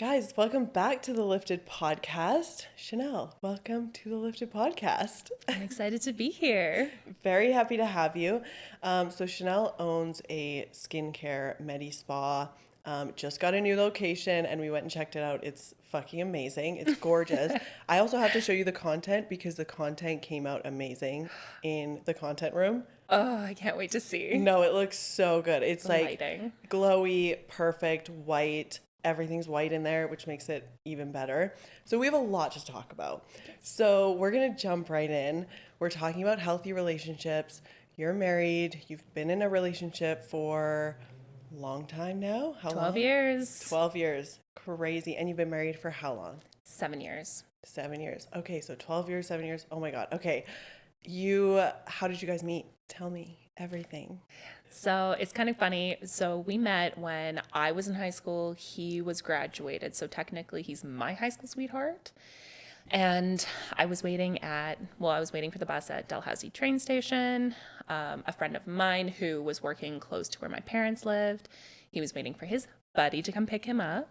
Guys, welcome back to the Lifted Podcast. Chanelle, welcome to the Lifted Podcast. I'm excited to be here. Very happy to have you. So Chanelle owns a skincare medi-spa. Just got a new location and we went and checked it out. It's fucking amazing. It's gorgeous. I also have to show you the content because the content came out amazing in the content room. Oh, I can't wait to see. No, it looks so good. It's like Lighting. glowy, perfect, white. Everything's white in there, which makes it even better. So we have a lot to talk about. So we're going to jump right in. We're talking about healthy relationships. You're married. You've been in a relationship for a long time now. How 12 long? years. 12 years. Crazy. And you've been married for how long? 7 years. 7 years. Okay, so 12 years, 7 years. Oh my God. Okay. How did you guys meet? Tell me everything. So it's kind of funny. So we met when I was in high school. He was graduated. So technically he's my high school sweetheart. And I was waiting for the bus at Dalhousie train station. A friend of mine who was working close to where my parents lived, he was waiting for his buddy to come pick him up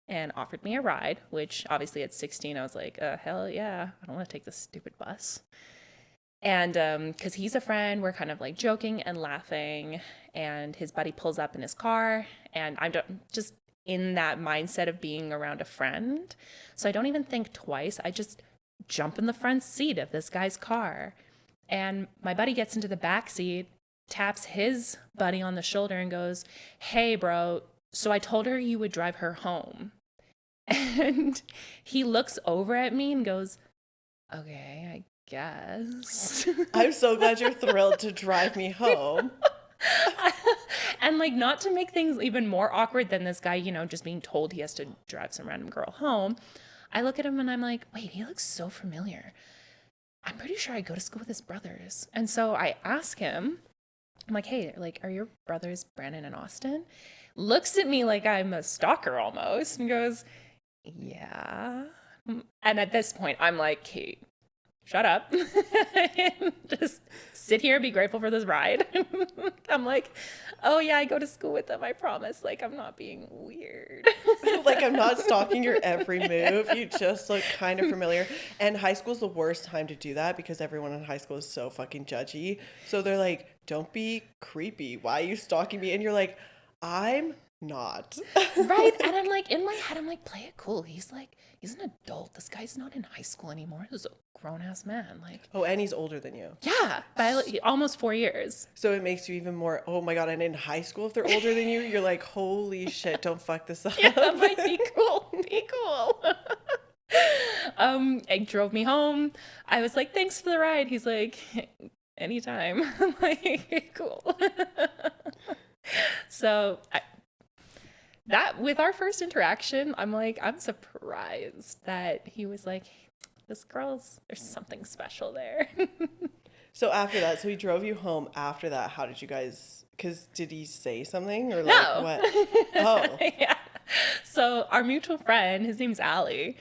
and offered me a ride, which obviously at 16, I was like, hell yeah, I don't want to take this stupid bus. And because he's a friend, we're kind of like joking and laughing, and his buddy pulls up in his car, and I'm just in that mindset of being around a friend. So I don't even think twice. I just jump in the front seat of this guy's car. And my buddy gets into the back seat, taps his buddy on the shoulder and goes, "Hey, bro, so I told her you would drive her home." And he looks over at me and goes, "Okay, I guess." I'm so glad you're thrilled to drive me home. And like, not to make things even more awkward than this guy, just being told he has to drive some random girl home, I look at him and I'm like, wait, he looks so familiar. I'm pretty sure I go to school with his brothers. And so I ask him, I'm like, hey, like, are your brothers Brandon and Austin? Looks at me like I'm a stalker almost and goes, yeah. And at this point, I'm like, Kate, shut up. Just sit here, be grateful for this ride. I'm like, oh yeah, I go to school with them, I promise. Like, I'm not being weird. Like, I'm not stalking your every move. You just look kind of familiar. And high school's the worst time to do that because everyone in high school is so fucking judgy. So they're like, don't be creepy. Why are you stalking me? And you're like, I'm not. Right? And I'm like, in my head, I'm like, play it cool. He's an adult. This guy's not in high school anymore. He's a grown-ass man. Like, oh, and he's older than you. yeah, by almost 4 years. So it makes you even more, oh my God. And in high school, if they're older than you, you're like, holy shit, don't fuck this up. Yeah, that might be cool. Be cool. It drove me home. I was like, thanks for the ride. He's like, anytime. I'm like, cool. So that with our first interaction, I'm like, I'm surprised that he was like, there's something special there. So after that, so he drove you home after that. How did you guys, because did he say something or like No. what? Oh. Yeah. So our mutual friend, his name's Allie,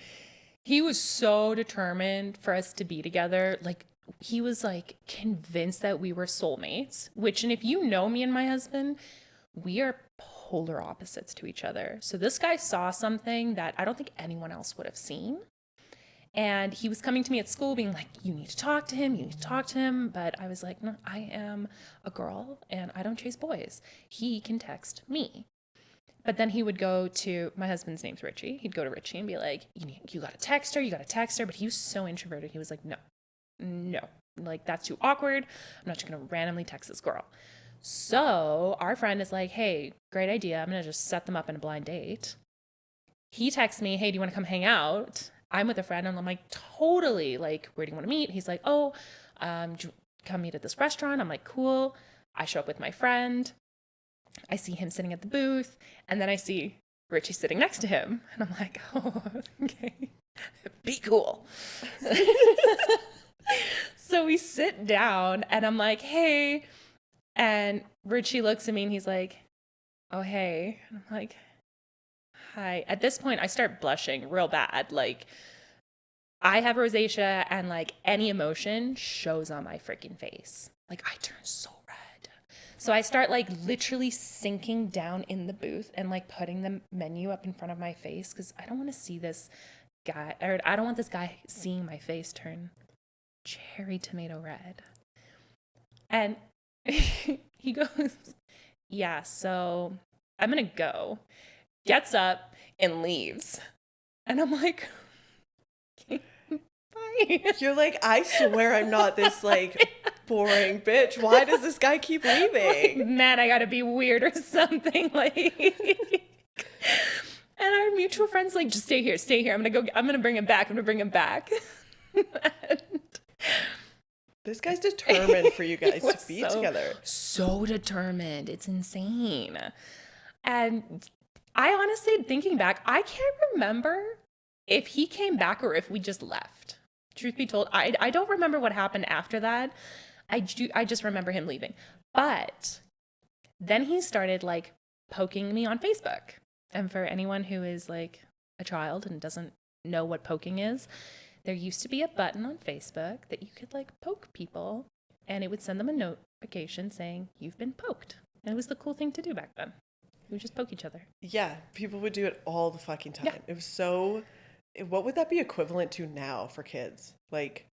he was so determined for us to be together. Like, he was like convinced that we were soulmates, and if you know me and my husband, we are polar opposites to each other. So this guy saw something that I don't think anyone else would have seen. And he was coming to me at school being like, you need to talk to him. But I was like, no, I am a girl and I don't chase boys. He can text me. But then he would go to, my husband's name's Richie. He'd go to Richie and be like, you got to text her. But he was so introverted. He was like, no, like, that's too awkward. I'm not just going to randomly text this girl. So our friend is like, hey, great idea. I'm going to just set them up in a blind date. He texts me, hey, do you want to come hang out? I'm with a friend and I'm like, totally. Like, where do you want to meet? He's like, oh, come meet at this restaurant. I'm like, cool. I show up with my friend. I see him sitting at the booth. And then I see Richie sitting next to him. And I'm like, oh, okay. Be cool. So we sit down and I'm like, hey. And Richie looks at me and he's like, oh, hey. And I'm like, hi. At this point, I start blushing real bad. Like, I have rosacea and like any emotion shows on my freaking face. Like, I turn so red. So I start like literally sinking down in the booth and like putting the menu up in front of my face because I don't want to see this guy, or I don't want this guy seeing my face turn cherry tomato red. And he goes, yeah, so I'm going to go. Gets up and leaves. And I'm like, okay, bye. You're like, I swear I'm not this like boring bitch. Why does this guy keep leaving? Man, I gotta be weird or something. Like, and our mutual friend's like, just stay here. I'm gonna bring him back. And this guy's determined for you guys to be together. So determined. It's insane. And I honestly, thinking back, I can't remember if he came back or if we just left. Truth be told, I don't remember what happened after that. I just remember him leaving. But then he started like poking me on Facebook. And for anyone who is like a child and doesn't know what poking is, there used to be a button on Facebook that you could like poke people and it would send them a notification saying you've been poked. And it was the cool thing to do back then. We would just poke each other. Yeah, people would do it all the fucking time. Yeah. It was so... What would that be equivalent to now for kids? Like,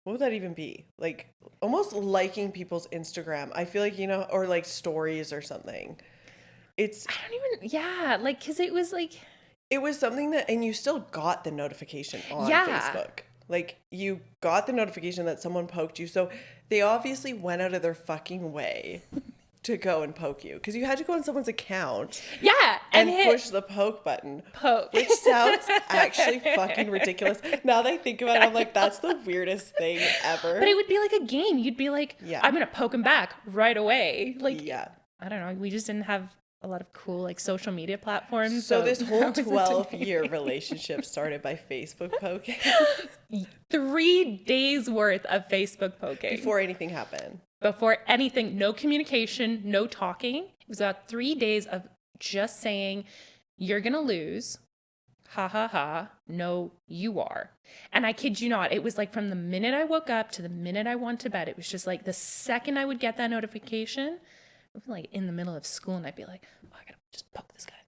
what would that even be? Like, almost liking people's Instagram. I feel like, you know, or like stories or something. It's... I don't even... Yeah, like, because it was like... It was something that... And you still got the notification on Facebook. Like, you got the notification that someone poked you. So they obviously went out of their fucking way to go and poke you. Because you had to go on someone's account. Yeah. And push the poke button. Which sounds actually fucking ridiculous. Now that I think about it, I'm like, that's the weirdest thing ever. But it would be like a game. You'd be like, yeah. I'm going to poke him back right away. Like, yeah. I don't know. We just didn't have a lot of cool like social media platforms. So this whole 12-year relationship started by Facebook poking. 3 days worth of Facebook poking. Before anything happened. Before anything, no communication, no talking. It was about 3 days of just saying, you're going to lose. Ha ha ha. No, you are. And I kid you not, it was like from the minute I woke up to the minute I went to bed, it was just like the second I would get that notification, I'd be like in the middle of school and I'd be like, oh, I gotta just poke this guy.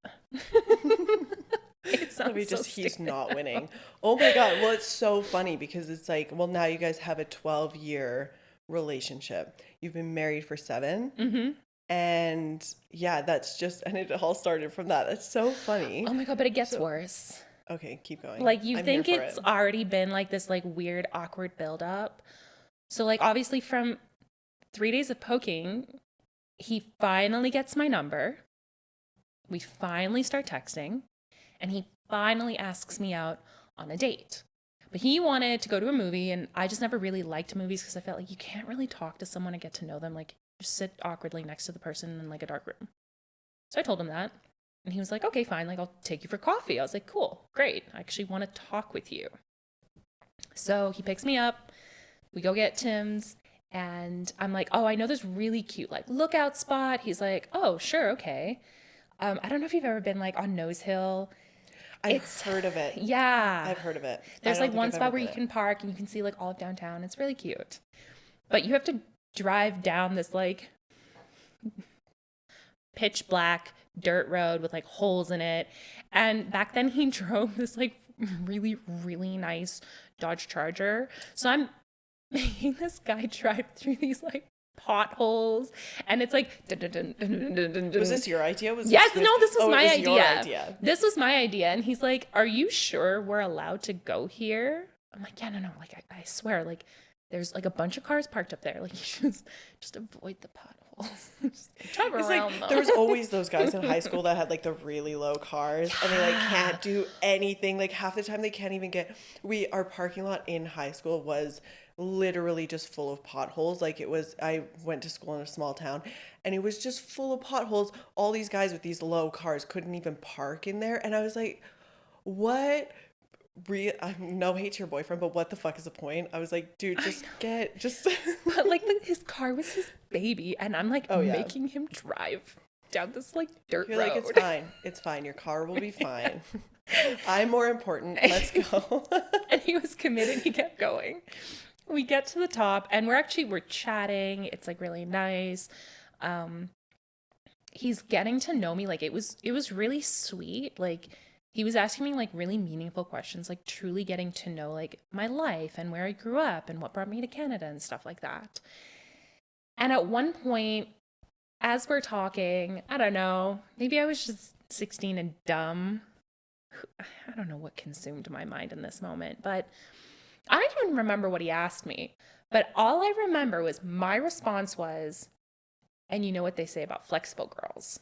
It sounds so he's stupid. not winning. Oh my God. Well, it's so funny because it's like, well, now you guys have a 12-year relationship. You've been married for 7. Mm-hmm. And yeah, that's just, and it all started from that. That's so funny. Oh my God, but it gets worse. Okay, keep going. Like you think it's already been like this like weird, awkward buildup. So like obviously from 3 days of poking, he finally gets my number. We finally start texting. And he finally asks me out on a date. But he wanted to go to a movie, and I just never really liked movies because I felt like you can't really talk to someone and get to know them. Like, just sit awkwardly next to the person in like a dark room. So I told him that. And he was like, okay, fine. Like, I'll take you for coffee. I was like, cool, great. I actually want to talk with you. So he picks me up. We go get Tim's. And I'm like, oh, I know this really cute, like, lookout spot. He's like, oh, sure, okay. I don't know if you've ever been, like, on Nose Hill. I've heard of it. Yeah. I've heard of it. There's, like, one spot where you can park and you can see, like, all of downtown. It's really cute. But you have to drive down this, like, pitch black dirt road with, like, holes in it. And back then he drove this, like, really, really nice Dodge Charger. So I'm making this guy drive through these like potholes, and it's like was this your idea? This was my idea. This was my idea. And he's like, are you sure we're allowed to go here? I'm like, yeah, no, like I swear, like there's like a bunch of cars parked up there, like you just avoid the potholes. Drive around like, there was always those guys in high school that had like the really low cars, and they like can't do anything. Like half the time they can't even get our parking lot in high school was literally just full of potholes. Like I went to school in a small town and it was just full of potholes. All these guys with these low cars couldn't even park in there. And I was like, what? No hate to your boyfriend, but what the fuck is the point? I was like, dude, but like his car was his baby, and I'm like making him drive down this like dirt road. You're like, it's fine. Your car will be fine. I'm more important. Let's go. And he was committed. He kept going. We get to the top and we're chatting. It's like really nice. He's getting to know me. Like it was really sweet. Like he was asking me like really meaningful questions, like truly getting to know like my life and where I grew up and what brought me to Canada and stuff like that. And at one point, as we're talking, I don't know, maybe I was just 16 and dumb. I don't know what consumed my mind in this moment, but I don't even remember what he asked me. But all I remember was my response was, and you know what they say about flexible girls.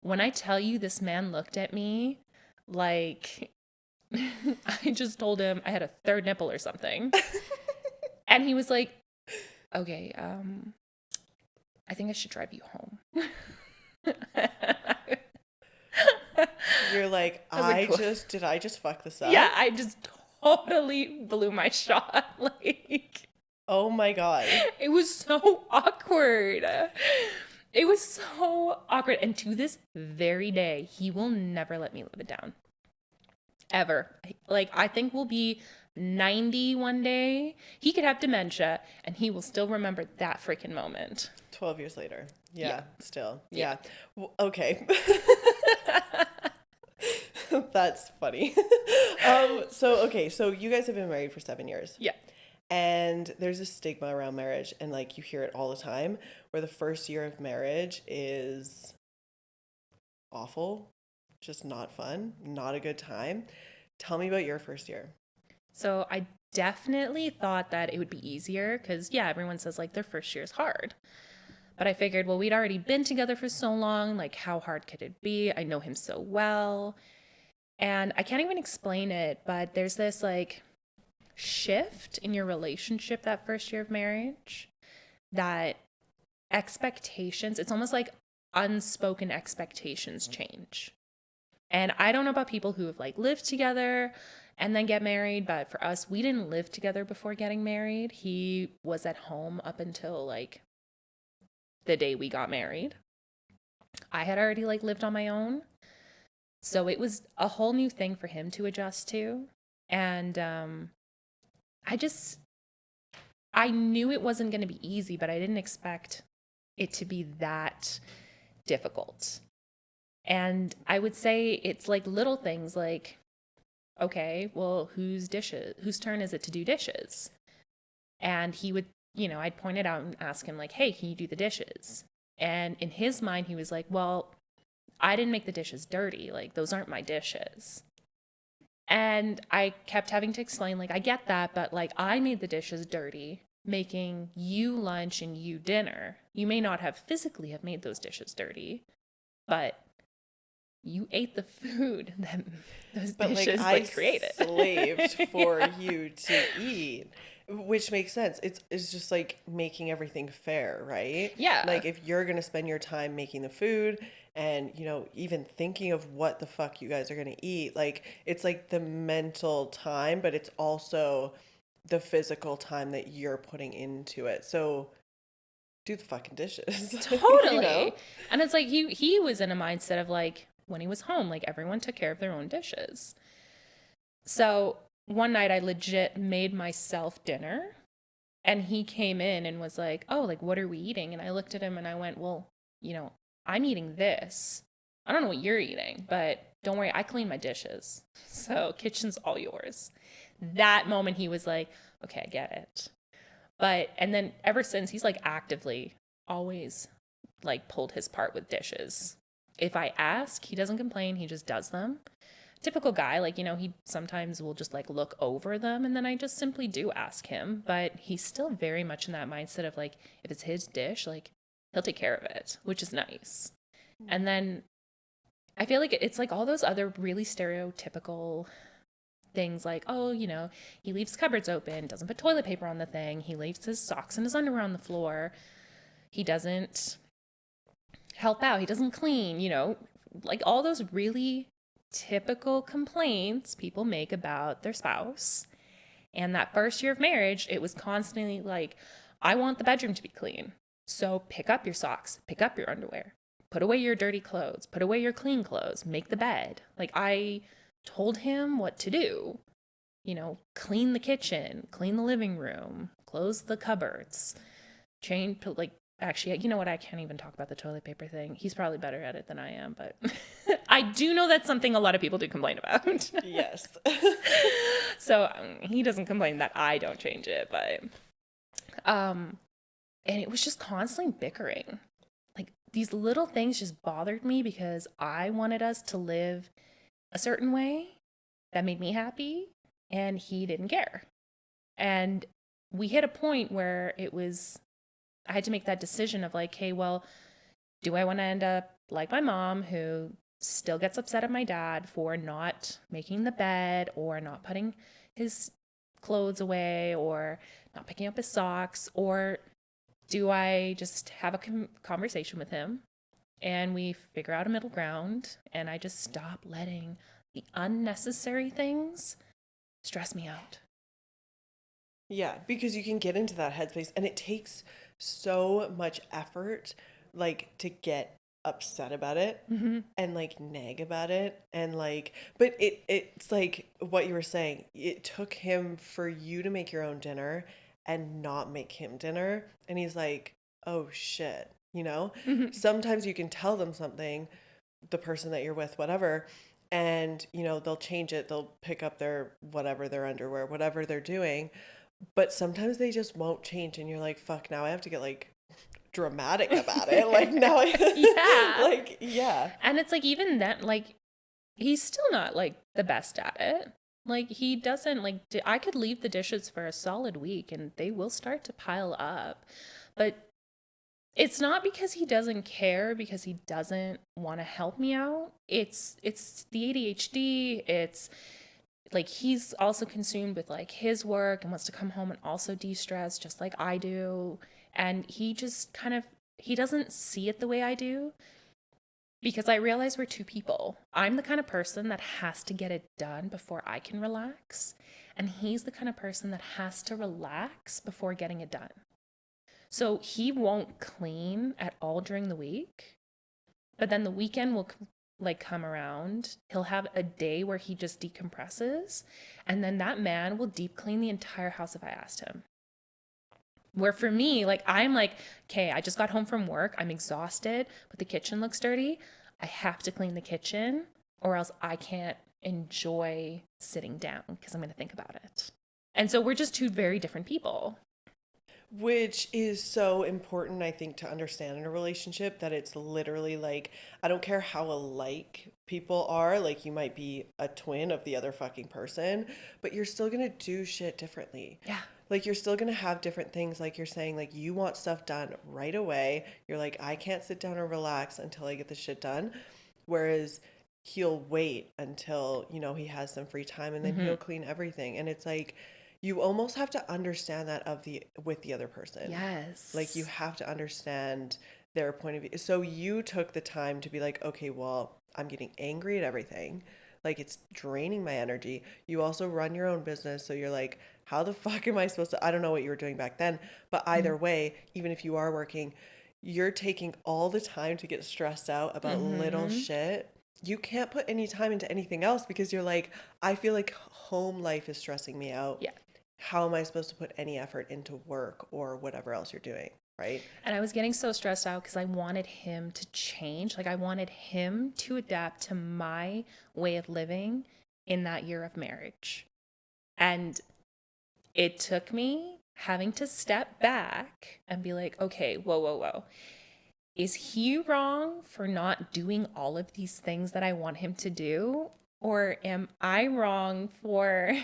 When I tell you this man looked at me like I just told him I had a third nipple or something. And he was like, okay, I think I should drive you home. You're like, did I just fuck this up? Yeah, I just totally blew my shot. Like, oh my God. it was so awkward. It was so awkward. And to this very day, he will never let me live it down. Ever. Like, I think we'll be 90 one day. He could have dementia and he will still remember that freaking moment. 12 years later. Yeah. Still. Yeah. Okay. That's funny. So you guys have been married for 7 years. Yeah. And there's a stigma around marriage, and like you hear it all the time, where the first year of marriage is awful, just not fun, not a good time. Tell me about your first year. So I definitely thought that it would be easier because, yeah, everyone says like their first year is hard. But I figured, well, we'd already been together for so long. Like, how hard could it be? I know him so well. And I can't even explain it, but there's this like shift in your relationship that first year of marriage, that expectations, it's almost like unspoken expectations change. And I don't know about people who have like lived together and then get married, but for us, we didn't live together before getting married. He was at home up until like the day we got married. I had already like lived on my own. So it was a whole new thing for him to adjust to. And I knew it wasn't going to be easy, but I didn't expect it to be that difficult. And I would say it's like little things like, okay, well, whose turn is it to do dishes? And he would, I'd point it out and ask him like, hey, can you do the dishes? And in his mind, he was like, well, I didn't make the dishes dirty. Like, those aren't my dishes. And I kept having to explain, like, I get that, but like, I made the dishes dirty, making you lunch and you dinner. You may not have physically have made those dishes dirty, but you ate the food that those dishes created. Slaved for you to eat, which makes sense. It's just like making everything fair, right? Yeah. Like if you're gonna spend your time making the food and even thinking of what the fuck you guys are gonna eat, like it's like the mental time, but it's also the physical time that you're putting into it. So do the fucking dishes. Totally. And it's like he was in a mindset of like, when he was home, like everyone took care of their own dishes. So one night I legit made myself dinner and he came in and was like, oh, like, what are we eating? And I looked at him and I went, well, I'm eating this. I don't know what you're eating, but don't worry, I clean my dishes. So kitchen's all yours. That moment he was like, okay, I get it. And then ever since he's like actively always like pulled his part with dishes. If I ask, he doesn't complain. He just does them. Typical guy, like, he sometimes will just like look over them and then I just simply do ask him. But he's still very much in that mindset of like, if it's his dish, like he'll take care of it, which is nice. And then I feel like it's like all those other really stereotypical things like, oh, he leaves cupboards open, doesn't put toilet paper on the thing. He leaves his socks and his underwear on the floor. He doesn't help out. He doesn't clean, like all those really typical complaints people make about their spouse. And that first year of marriage, it was constantly like, I want the bedroom to be clean. So pick up your socks, pick up your underwear, put away your dirty clothes, put away your clean clothes, make the bed. Like I told him what to do, clean the kitchen, clean the living room, close the cupboards, change, like Actually, you know what? I can't even talk about the toilet paper thing. He's probably better at it than I am, but I do know that's something a lot of people do complain about. Yes. So he doesn't complain that I don't change it, but and it was just constantly bickering. Like these little things just bothered me because I wanted us to live a certain way that made me happy, and he didn't care. And we hit a point where I had to make that decision of like, hey, well, do I want to end up like my mom, who still gets upset at my dad for not making the bed or not putting his clothes away or not picking up his socks? Or do I just have a conversation with him and we figure out a middle ground, and I just stop letting the unnecessary things stress me out? Yeah, because you can get into that headspace and it takes so much effort like to get upset about it and like nag about it and like but it's like what you were saying. It took him for you to make your own dinner and not make him dinner, and he's like, "Oh shit." You know? Sometimes you can tell them something, the person that you're with, whatever, and you know, they'll change it, they'll pick up their whatever, their underwear, whatever they're doing, but sometimes they just won't change and you're like, fuck, now I have to get like dramatic about it. Like now I Yeah. like yeah. And it's like, even then, like, he's still not like the best at it. Like, he doesn't like, I could leave the dishes for a solid week and they will start to pile up. But it's not because he doesn't care, because he doesn't want to help me out. It's the ADHD. It's like he's also consumed with like his work and wants to come home and also de-stress just like I do. And he just kind of, he doesn't see it the way I do, because I realize we're two people. I'm the kind of person that has to get it done before I can relax, and he's the kind of person that has to relax before getting it done. So he won't clean at all during the week, but then the weekend will like come around. He'll have a day where he just decompresses, and then that man will deep clean the entire house if I asked him. Where for me, like, I'm like, okay, I just got home from work, I'm exhausted, but the kitchen looks dirty. I have to clean the kitchen, or else I can't enjoy sitting down because I'm going to think about it. And so we're just two very different people. Which is so important, I think, to understand in a relationship, that it's literally like, I don't care how alike people are, like you might be a twin of the other fucking person, but you're still gonna do shit differently. Yeah. Like you're still gonna have different things, like you're saying, like you want stuff done right away. You're like, I can't sit down and relax until I get this shit done. Whereas he'll wait until, you know, he has some free time and then he'll clean everything. And it's like, you almost have to understand that of the with the other person. Yes. Like you have to understand their point of view. So you took the time to be like, okay, well, I'm getting angry at everything. Like it's draining my energy. You also run your own business, so you're like, how the fuck am I supposed to, I don't know what you were doing back then, but either way, even if you are working, you're taking all the time to get stressed out about little shit. You can't put any time into anything else because you're like, I feel like home life is stressing me out. Yeah. How am I supposed to put any effort into work or whatever else you're doing, right? And I was getting so stressed out because I wanted him to change. Like, I wanted him to adapt to my way of living in that year of marriage. And it took me having to step back and be like, okay, whoa, whoa, whoa. Is he wrong for not doing all of these things that I want him to do? Or am I wrong for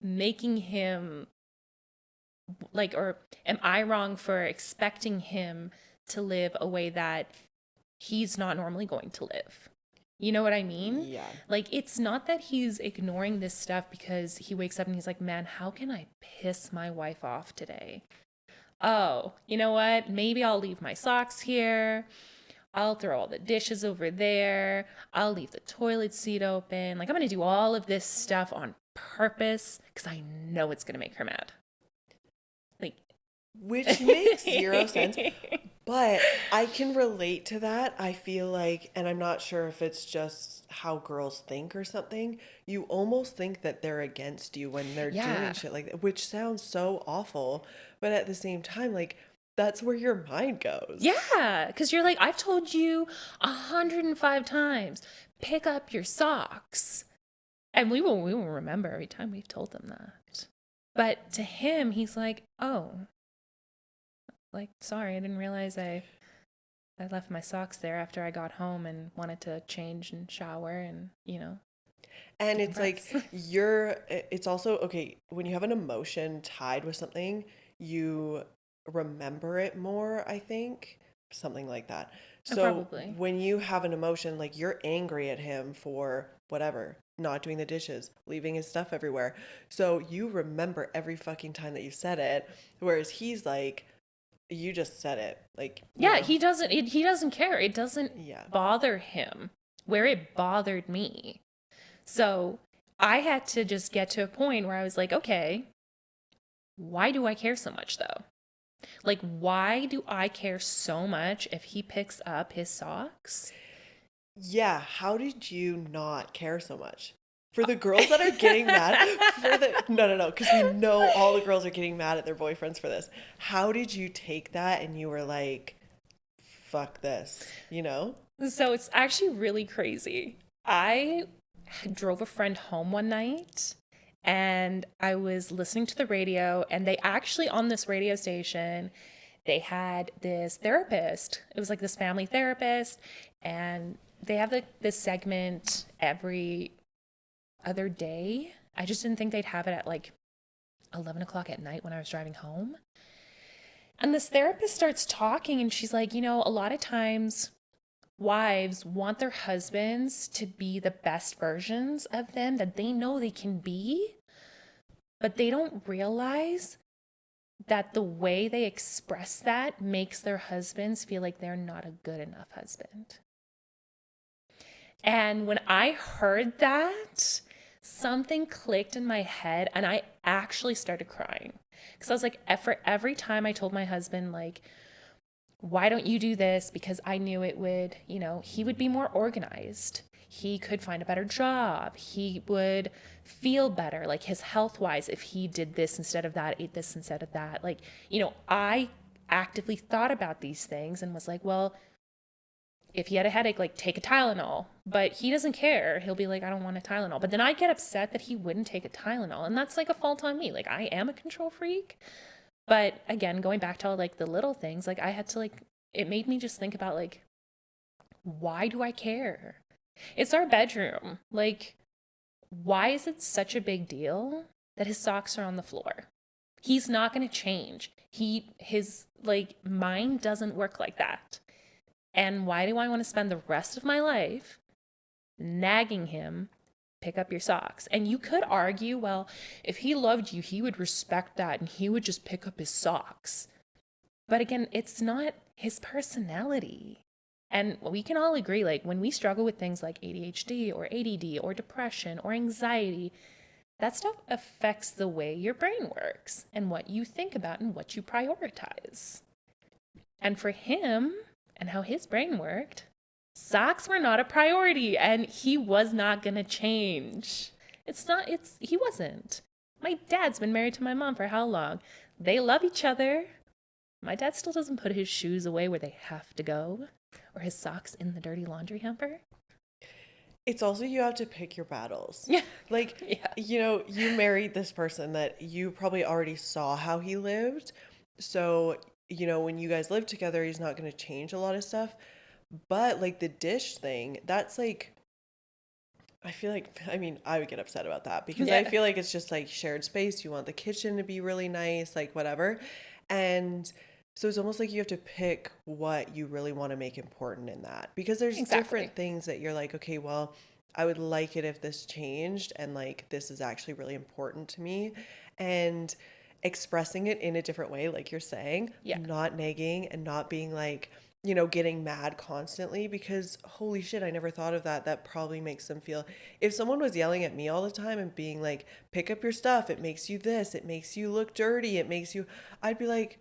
making him like, or am I wrong for expecting him to live a way that he's not normally going to live? You know what I mean? Yeah. Like, it's not that he's ignoring this stuff because he wakes up and he's like, man, how can I piss my wife off today? Oh, you know what? Maybe I'll leave my socks here. I'll throw all the dishes over there. I'll leave the toilet seat open. Like, I'm going to do all of this stuff on purpose because I know it's going to make her mad. Like, which makes zero sense. But I can relate to that. I feel like, and I'm not sure if it's just how girls think or something, you almost think that they're against you when they're doing shit like that, which sounds so awful. But at the same time, like, that's where your mind goes. Yeah, because you're like, I've told you 105 times, pick up your socks. And we will remember every time we've told them that. But to him, he's like, oh, like, sorry, I didn't realize I left my socks there after I got home and wanted to change and shower and, And it's like decompress. it's also okay when you have an emotion tied with something, you remember it more, I think, something like that. So Probably. when you have an emotion, like you're angry at him for whatever, not doing the dishes, leaving his stuff everywhere. So you remember every fucking time that you said it, whereas he's like, you just said it, like, Yeah, he doesn't care. It doesn't yeah. bother him where it bothered me. So I had to just get to a point where I was like, okay, why do I care so much though? Like, why do I care so much if he picks up his socks? Yeah, how did you not care so much? For the girls that are getting mad, no, because we know all the girls are getting mad at their boyfriends for this. How did you take that and you were like, fuck this, you know? So it's actually really crazy. I drove a friend home one night and I was listening to the radio, and they actually, on this radio station, they had this therapist. It was like this family therapist, and they have this segment every other day. I just didn't think they'd have it at like 11 o'clock at night when I was driving home. And this therapist starts talking, and she's like, a lot of times wives want their husbands to be the best versions of them that they know they can be, but they don't realize that the way they express that makes their husbands feel like they're not a good enough husband. And when I heard that, something clicked in my head and I actually started crying. Because I was like, for every time I told my husband, like, why don't you do this? Because I knew it would, he would be more organized. He could find a better job. He would feel better, like his health wise, if he did this instead of that, ate this instead of that. Like, I actively thought about these things and was like, well, if he had a headache, like take a Tylenol. But he doesn't care. He'll be like, I don't want a Tylenol. But then I get upset that he wouldn't take a Tylenol. And that's like a fault on me. Like, I am a control freak. But again, going back to all like the little things, like I had to it made me just think about like, why do I care? It's our bedroom. Like, why is it such a big deal that his socks are on the floor? He's not going to change. His like mind doesn't work like that. And why do I want to spend the rest of my life nagging him, pick up your socks? And you could argue, well, if he loved you, he would respect that and he would just pick up his socks. But again, it's not his personality. And we can all agree, like when we struggle with things like ADHD or ADD or depression or anxiety, that stuff affects the way your brain works and what you think about and what you prioritize. And for him and how his brain worked, socks were not a priority and he was not going to change. He wasn't. My dad's been married to my mom for how long? They love each other. My dad still doesn't put his shoes away where they have to go or his socks in the dirty laundry hamper. It's also you have to pick your battles. Yeah. Like, Yeah. You married this person that you probably already saw how he lived. So, when you guys live together, he's not going to change a lot of stuff. But like the dish thing, that's like, I feel like, I would get upset about that because I feel like it's just like shared space. You want the kitchen to be really nice, like whatever. And so it's almost like you have to pick what you really want to make important in that because there's different things that you're like, okay, well, I would like it if this changed and like this is actually really important to me. And expressing it in a different way, like you're saying, not nagging and not being like, getting mad constantly because holy shit, I never thought of that. That probably makes them feel, if someone was yelling at me all the time and being like, pick up your stuff, it makes you this, it makes you look dirty, I'd be like,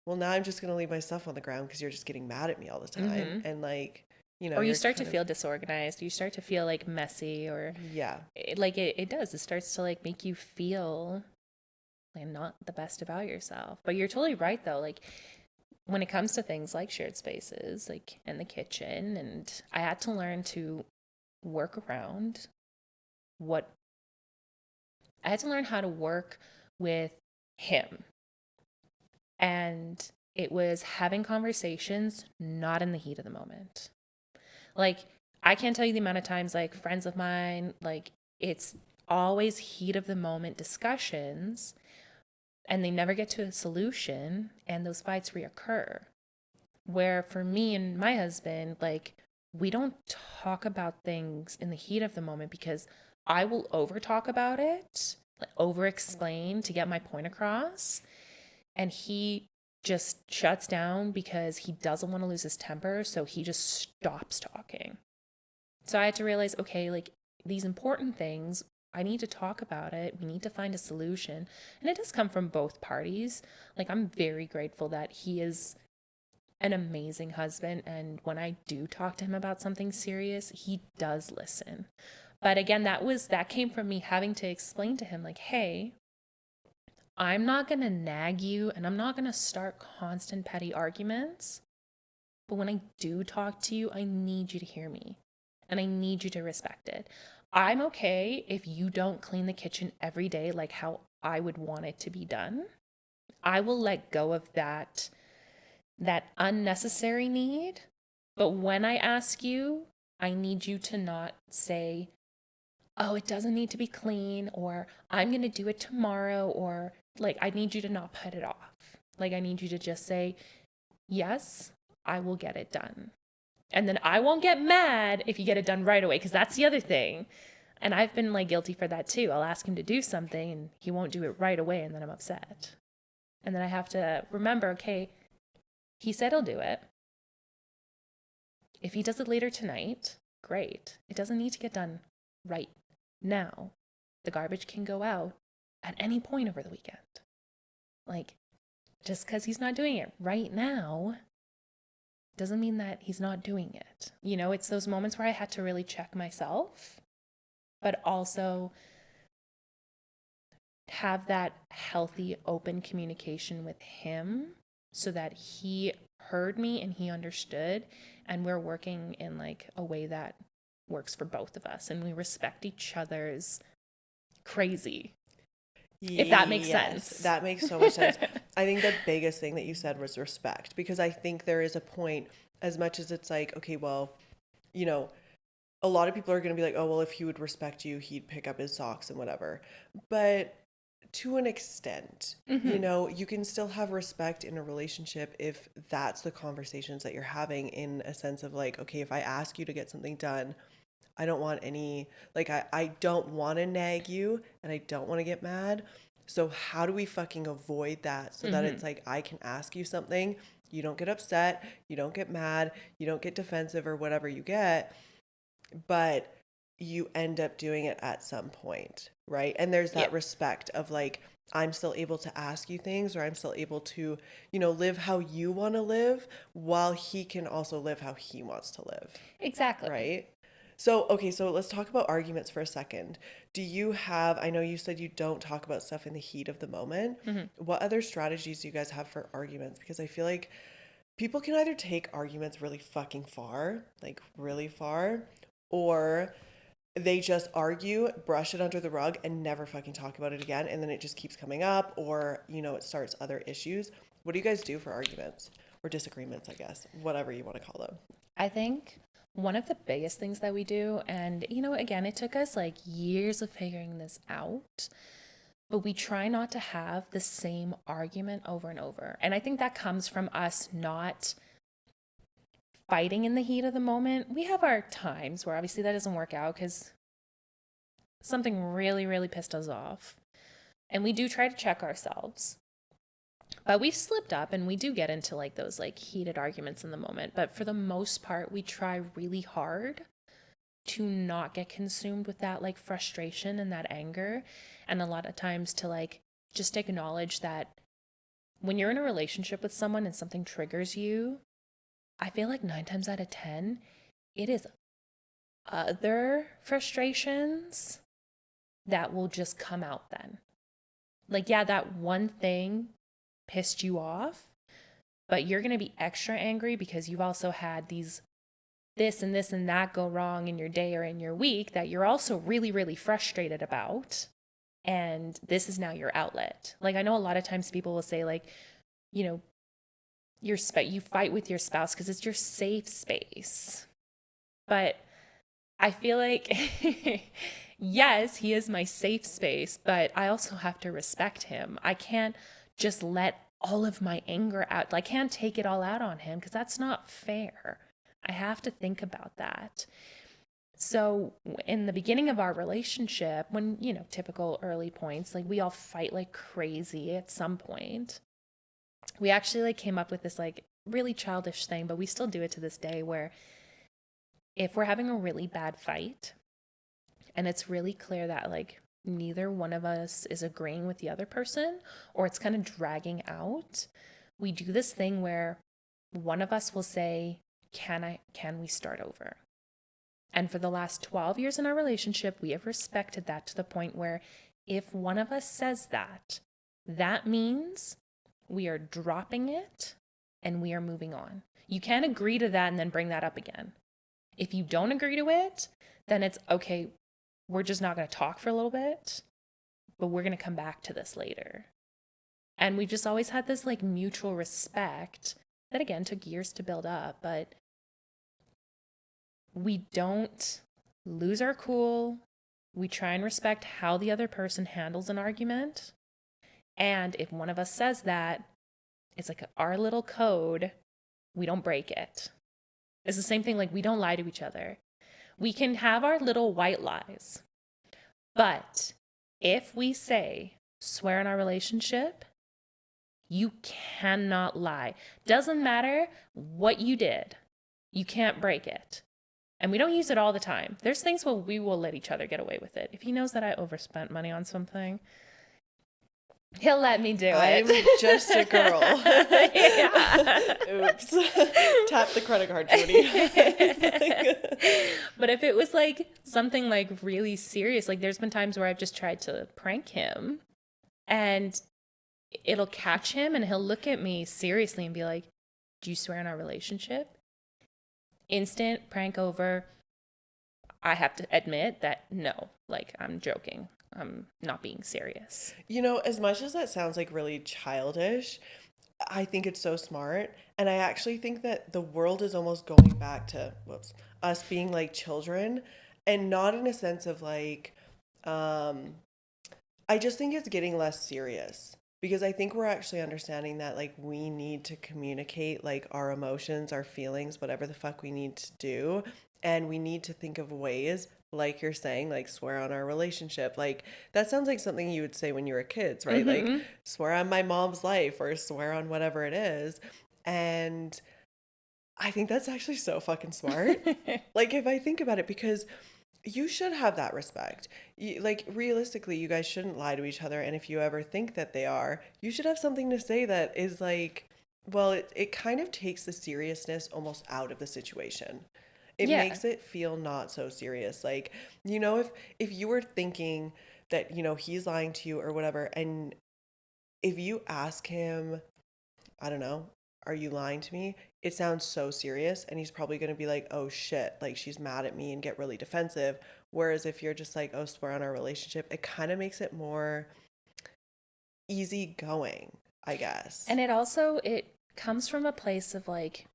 well, now I'm just going to leave my stuff on the ground because you're just getting mad at me all the time. Mm-hmm. And like, or you start to feel disorganized. You start to feel like messy or it does. It starts to like make you feel like not the best about yourself. But you're totally right though. Like when it comes to things like shared spaces, like in the kitchen, and I had to learn to work around what I had to learn how to work with him. And it was having conversations not in the heat of the moment. Like, I can't tell you the amount of times, like, friends of mine, like, it's always heat of the moment discussions, and they never get to a solution, and those fights reoccur. Where for me and my husband, like, we don't talk about things in the heat of the moment because I will over talk about it, like, over explain to get my point across. And he just shuts down because he doesn't want to lose his temper. So he just stops talking. So I had to realize, okay, like, these important things, I need to talk about it. We need to find a solution. And it does come from both parties. Like, I'm very grateful that he is an amazing husband. And when I do talk to him about something serious, he does listen. But again, that came from me having to explain to him, like, hey, I'm not going to nag you and I'm not going to start constant petty arguments. But when I do talk to you, I need you to hear me and I need you to respect it. I'm okay if you don't clean the kitchen every day like how I would want it to be done. I will let go of that unnecessary need. But when I ask you, I need you to not say, oh, it doesn't need to be clean, or I'm going to do it tomorrow, or like, I need you to not put it off. Like, I need you to just say, yes, I will get it done. And then I won't get mad if you get it done right away, because that's the other thing. And I've been like guilty for that too. I'll ask him to do something and he won't do it right away, and then I'm upset. And then I have to remember, okay, he said he'll do it. If he does it later tonight, great. It doesn't need to get done right now. The garbage can go out at any point over the weekend. Like, just because he's not doing it right now doesn't mean that he's not doing it. You know, it's those moments where I had to really check myself, but also have that healthy, open communication with him so that he heard me and he understood, and we're working in like a way that works for both of us and we respect each other's crazy. If that makes sense. That makes so much sense. I think the biggest thing that you said was respect, because I think there is a point, as much as it's like, okay, well, you know, a lot of people are going to be like, oh, well, if he would respect you, he'd pick up his socks and whatever. But to an extent, you know, you can still have respect in a relationship if that's the conversations that you're having, in a sense of like, okay, if I ask you to get something done, I don't want any, like, I don't want to nag you and I don't want to get mad. So how do we fucking avoid that so that it's like, I can ask you something, you don't get upset, you don't get mad, you don't get defensive or whatever you get, but you end up doing it at some point, right? And there's that respect of like, I'm still able to ask you things, or I'm still able to, you know, live how you want to live while he can also live how he wants to live. Exactly. Right? So, okay, so let's talk about arguments for a second. Do you have, I know you said you don't talk about stuff in the heat of the moment. What other strategies do you guys have for arguments? Because I feel like people can either take arguments really fucking far, like really far, or they just argue, brush it under the rug, and never fucking talk about it again. And then it just keeps coming up, or, you know, it starts other issues. What do you guys do for arguments or disagreements, I guess, whatever you want to call them? I think one of the biggest things that we do, and you know, again, it took us like years of figuring this out, but we try not to have the same argument over and over. And I think that comes from us not fighting in the heat of the moment. We have our times where obviously that doesn't work out because something really, really pissed us off. And we do try to check ourselves. But we've slipped up and we do get into like those like heated arguments in the moment. But for the most part, we try really hard to not get consumed with that like frustration and that anger. And a lot of times to like just acknowledge that when you're in a relationship with someone and something triggers you, I feel like 9 times out of 10, it is other frustrations that will just come out then. Like, yeah, that one thing pissed you off, but you're going to be extra angry because you've also had this and this and that go wrong in your day or in your week that you're also really, really frustrated about. And this is now your outlet. Like, I know a lot of times people will say, like, you know, you fight with your spouse because it's your safe space. But I feel like, yes, he is my safe space, but I also have to respect him. I can't just let all of my anger out. I can't take it all out on him because that's not fair. I have to think about that. So in the beginning of our relationship, when, you know, typical early points, like we all fight like crazy at some point. We actually like came up with this like really childish thing, but we still do it to this day, where if we're having a really bad fight and it's really clear that like neither one of us is agreeing with the other person, or it's kind of dragging out, we do this thing where one of us will say, can we start over? And for the last 12 years in our relationship, we have respected that to the point where if one of us says that, that means we are dropping it and we are moving on. You can't agree to that and then bring that up again. If you don't agree to it, then it's okay, we're just not going to talk for a little bit, but we're going to come back to this later. And we've just always had this like mutual respect that again took years to build up, but we don't lose our cool. We try and respect how the other person handles an argument. And if one of us says that, it's like our little code, we don't break it. It's the same thing, like we don't lie to each other. We can have our little white lies. But if we say, swear in our relationship, you cannot lie. Doesn't matter what you did. You can't break it. And we don't use it all the time. There's things where we will let each other get away with it. If he knows that I overspent money on something, he'll let me do it. I'm just a girl. Yeah. Oops. Tap the credit card, Jody. But if it was like something like really serious, like there's been times where I've just tried to prank him and it'll catch him and he'll look at me seriously and be like, do you swear in our relationship? Instant prank over. I have to admit that no, like I'm joking. I'm not being serious. You know, as much as that sounds like really childish, I think it's so smart. And I actually think that the world is almost going back to, us being like children, and not in a sense of like, I just think it's getting less serious. Because I think we're actually understanding that like we need to communicate like our emotions, our feelings, whatever the fuck we need to do. And we need to think of ways, like you're saying, like swear on our relationship. Like that sounds like something you would say when you were kids, right? Mm-hmm. Like swear on my mom's life or swear on whatever it is. And I think that's actually so fucking smart. Like if I think about it, because you should have that respect. Like realistically, you guys shouldn't lie to each other. And if you ever think that they are, you should have something to say that is like, well, it kind of takes the seriousness almost out of the situation. It makes it feel not so serious. Like, you know, if you were thinking that, you know, he's lying to you or whatever, and if you ask him, I don't know, are you lying to me? It sounds so serious, and he's probably going to be like, oh shit, like she's mad at me and get really defensive. Whereas if you're just like, oh, swear on our relationship, it kind of makes it more easygoing, I guess. And it comes from a place of like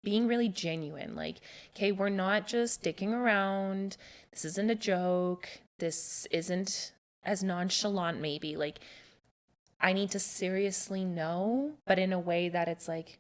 being really genuine. Like, okay, we're not just dicking around. This isn't a joke. This isn't as nonchalant, maybe. Like, I need to seriously know, but in a way that it's like,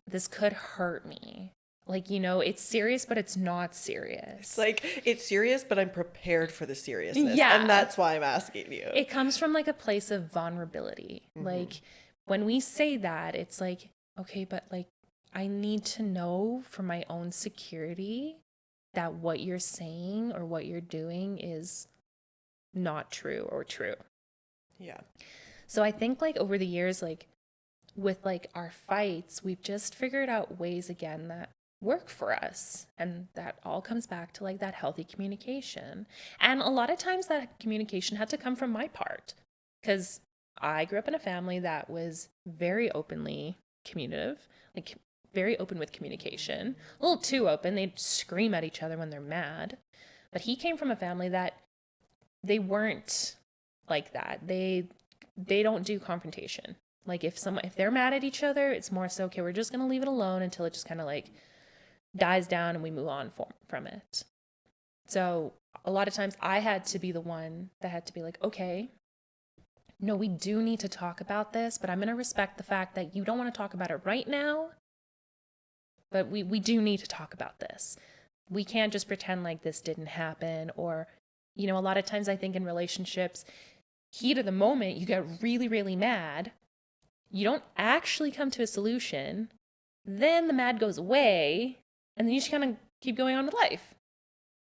this could hurt me. Like, you know, it's serious, but it's not serious. It's like, it's serious, but I'm prepared for the seriousness. Yeah. And that's why I'm asking you. It comes from like a place of vulnerability. Mm-hmm. Like, when we say that, it's like, okay, but like, I need to know for my own security that what you're saying or what you're doing is not true or true. Yeah. So I think like over the years, like with like our fights, we've just figured out ways again that work for us. And that all comes back to like that healthy communication. And a lot of times that communication had to come from my part, because I grew up in a family that was very openly communicative, like very open with communication, a little too open. They'd scream at each other when they're mad. But he came from a family that they weren't like that. They don't do confrontation. Like if they're mad at each other, it's more so, okay, we're just going to leave it alone until it just kind of like dies down and we move on from it. So a lot of times I had to be the one that had to be like, okay, no, we do need to talk about this, but I'm going to respect the fact that you don't want to talk about it right now, but we do need to talk about this. We can't just pretend like this didn't happen. Or, you know, a lot of times I think in relationships, heat of the moment, you get really, really mad. You don't actually come to a solution. Then the mad goes away, and then you just kind of keep going on with life.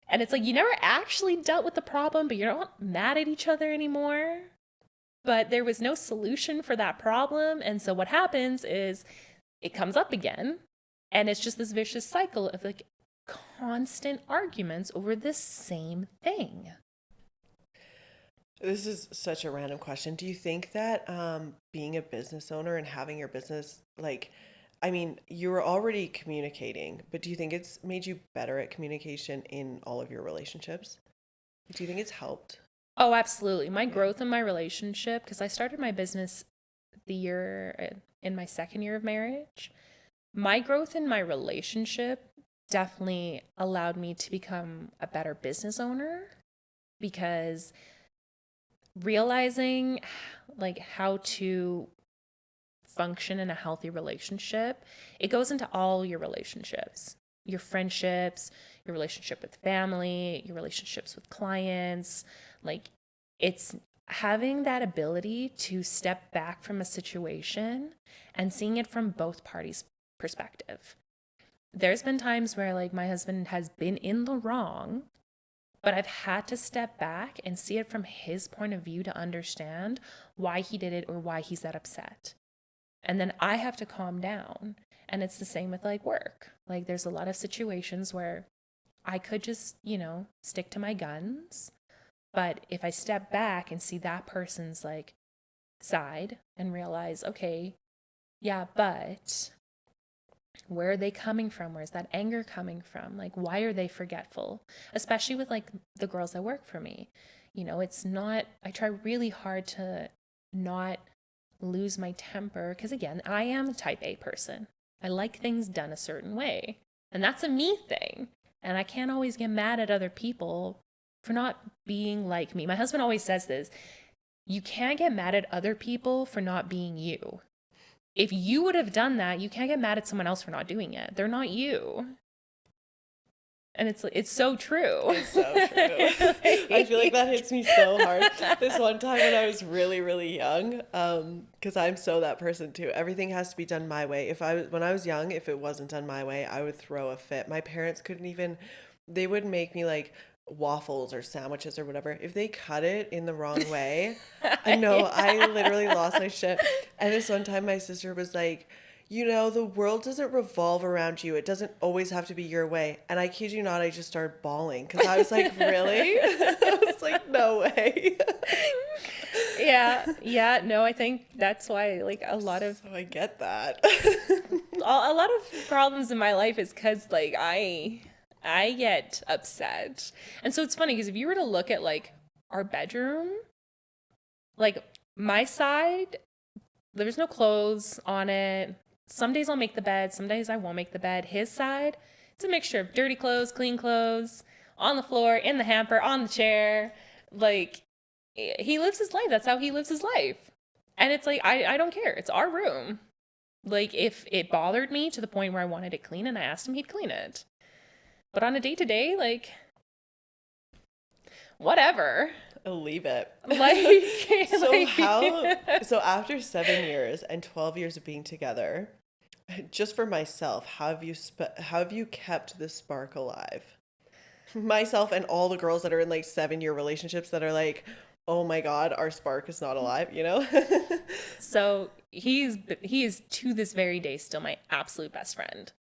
And it's like you never actually dealt with the problem, but you're not mad at each other anymore. But there was no solution for that problem. And so what happens is it comes up again. And it's just this vicious cycle of like constant arguments over this same thing. This is such a random question. Do you think that being a business owner and having your business, like, I mean, you were already communicating, but do you think it's made you better at communication in all of your relationships? Do you think it's helped? Oh, absolutely. My growth in my relationship, because I started my business in my second year of marriage, my growth in my relationship definitely allowed me to become a better business owner, because realizing like how to function in a healthy relationship, it goes into all your relationships, your friendships, your relationship with family, your relationships with clients. Like, it's having that ability to step back from a situation and seeing it from both parties' perspective. There's been times where like my husband has been in the wrong, but I've had to step back and see it from his point of view to understand why he did it or why he's that upset. And then I have to calm down. And it's the same with like work. Like there's a lot of situations where I could just, you know, stick to my guns. But if I step back and see that person's like side and realize, okay, yeah, but where are they coming from? Where's that anger coming from? Like, why are they forgetful? Especially with like the girls that work for me. You know, it's not, I try really hard to not lose my temper, because again, I am a type A person. I like things done a certain way, and that's a me thing. And I can't always get mad at other people for not being like me. My husband always says this: you can't get mad at other people for not being you. If you would have done that, you can't get mad at someone else for not doing it. They're not you. And it's so true. It's so true. I feel like that hits me so hard. This one time when I was really, really young, because I'm so that person too. Everything has to be done my way. When I was young, if it wasn't done my way, I would throw a fit. My parents couldn't even, they would make me like waffles or sandwiches or whatever. If they cut it in the wrong way, I know, I literally lost my shit. And this one time my sister was like, you know, the world doesn't revolve around you. It doesn't always have to be your way. And I kid you not, I just started bawling because I was like, really? I was like, no way. Yeah, no, I think that's why like a lot of So I get that. a lot of problems in my life is because like I get upset. And so it's funny because if you were to look at like our bedroom, like my side, there's no clothes on it. Some days I'll make the bed, some days I won't make the bed. His side, it's a mixture of dirty clothes, clean clothes, on the floor, in the hamper, on the chair. Like, he lives his life. That's how he lives his life. And it's like, I don't care. It's our room. Like, if it bothered me to the point where I wanted it clean and I asked him, he'd clean it. But on a day-to-day, like, whatever. I'll leave it. So after 7 years and 12 years of being together, just for myself, how have you kept the spark alive? Myself and all the girls that are in like 7-year relationships that are like, oh my God, our spark is not alive, you know? So he is to this very day still my absolute best friend.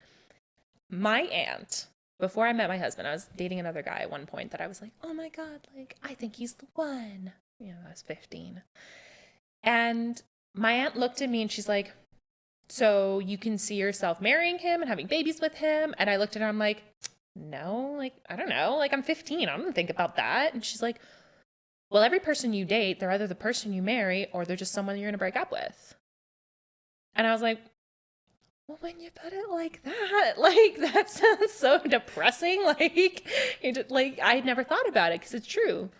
My aunt, before I met my husband, I was dating another guy at one point that I was like, oh my God, like, I think he's the one. You know, I was 15. And my aunt looked at me and she's like, so you can see yourself marrying him and having babies with him? And I looked at her, I'm like, no, like, I don't know. Like, I'm 15. I don't think about that. And she's like, well, every person you date, they're either the person you marry or they're just someone you're going to break up with. And I was like, well, when you put it like that sounds so depressing. Like I had never thought about it because it's true.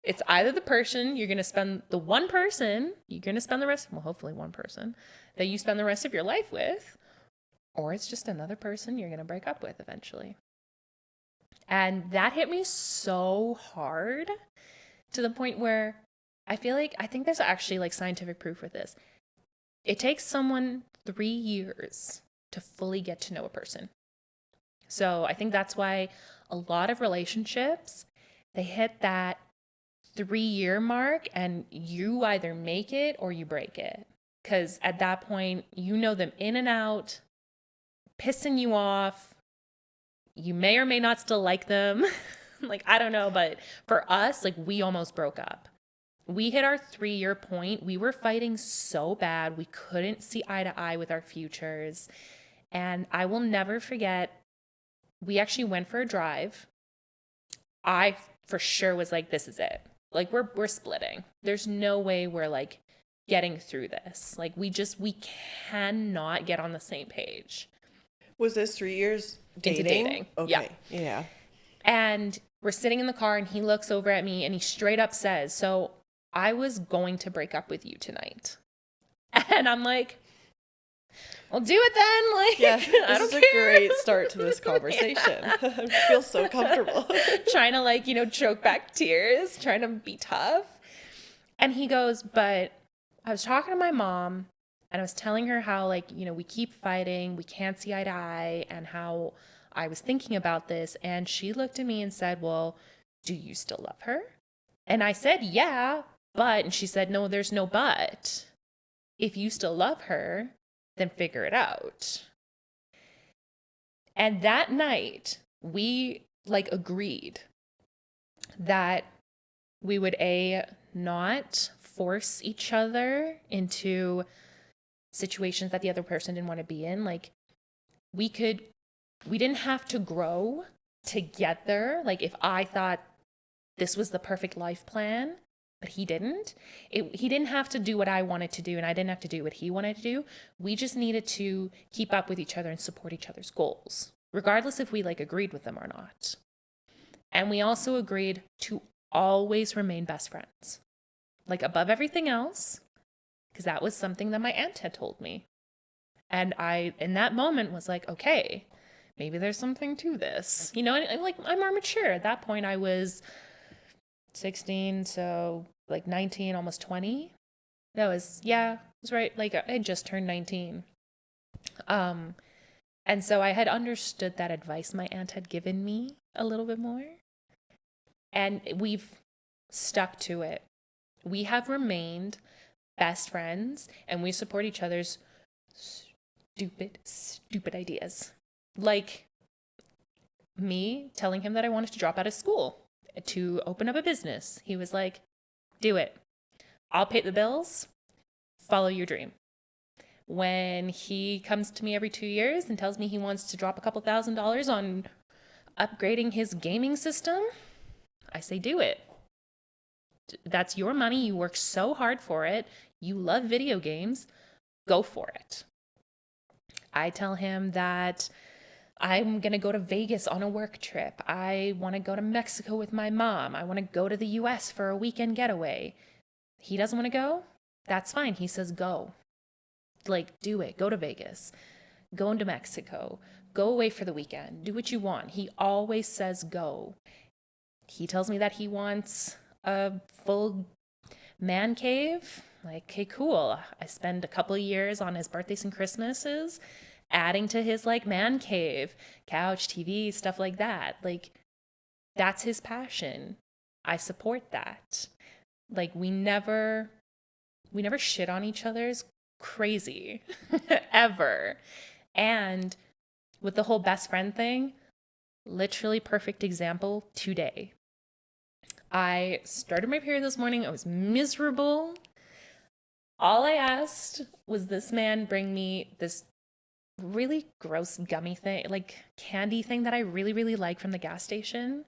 It's either the person you're going to spend, the one person you're going to spend the rest, well, hopefully one person that you spend the rest of your life with, or it's just another person you're going to break up with eventually. And that hit me so hard to the point where I think there's actually like scientific proof for this. It takes someone 3 years to fully get to know a person. So I think that's why a lot of relationships, they hit that 3-year mark and you either make it or you break it. Because at that point, you know them in and out, pissing you off. You may or may not still like them. Like, I don't know, but for us, like, we almost broke up. We hit our 3-year point. We were fighting so bad. We couldn't see eye to eye with our futures. And I will never forget, we actually went for a drive. I for sure was like, this is it. Like, we're splitting. There's no way we're like getting through this. Like, we cannot get on the same page. Was this 3 years dating? Into dating. Okay. Yeah. And we're sitting in the car and he looks over at me and he straight up says, so I was going to break up with you tonight. And I'm like, well, do it then. Like, yeah, I this don't is care. a great start to this conversation. I feel so comfortable. Trying to like, choke back tears, trying to be tough. And he goes, but I was talking to my mom and I was telling her how like, we keep fighting, we can't see eye to eye, and how I was thinking about this. And she looked at me and said, well, do you still love her? And I said, yeah, but, and she said, no, there's no but. If you still love her, then figure it out. And that night, we like agreed that we would not force each other into situations that the other person didn't want to be in. Like, we didn't have to grow together. Like, if I thought this was the perfect life plan, but he didn't, he didn't have to do what I wanted to do, and I didn't have to do what he wanted to do. We just needed to keep up with each other and support each other's goals, regardless if we like agreed with them or not. And we also agreed to always remain best friends, like above everything else, because that was something that my aunt had told me. And I, in that moment, was like, okay, maybe there's something to this, and like, I'm more mature. At that point, I was 16, so like 19, almost 20. That was, yeah, it was right. Like, I had just turned 19. And so I had understood that advice my aunt had given me a little bit more. And we've stuck to it. We have remained best friends, and we support each other's stupid ideas. Like me telling him that I wanted to drop out of school to open up a business. He was like, do it. I'll pay the bills. Follow your dream. When he comes to me every 2 years and tells me he wants to drop a couple $1,000s on upgrading his gaming system, I say, do it. That's your money. You work so hard for it. You love video games. Go for it. I tell him that I'm going to go to Vegas on a work trip. I want to go to Mexico with my mom. I want to go to the US for a weekend getaway. He doesn't want to go? That's fine. He says, go. Like, do it. Go to Vegas. Go into Mexico. Go away for the weekend. Do what you want. He always says go. He tells me that he wants a full man cave. Like, okay, cool. I spend a couple of years on his birthdays and Christmases adding to his like man cave, couch, TV, stuff like that. Like, that's his passion. I support that. Like, we never shit on each other's crazy ever. And with the whole best friend thing, literally perfect example today. I started my period this morning. I was miserable. All I asked was this man bring me this really gross gummy thing, like candy thing that I really, really like from the gas station.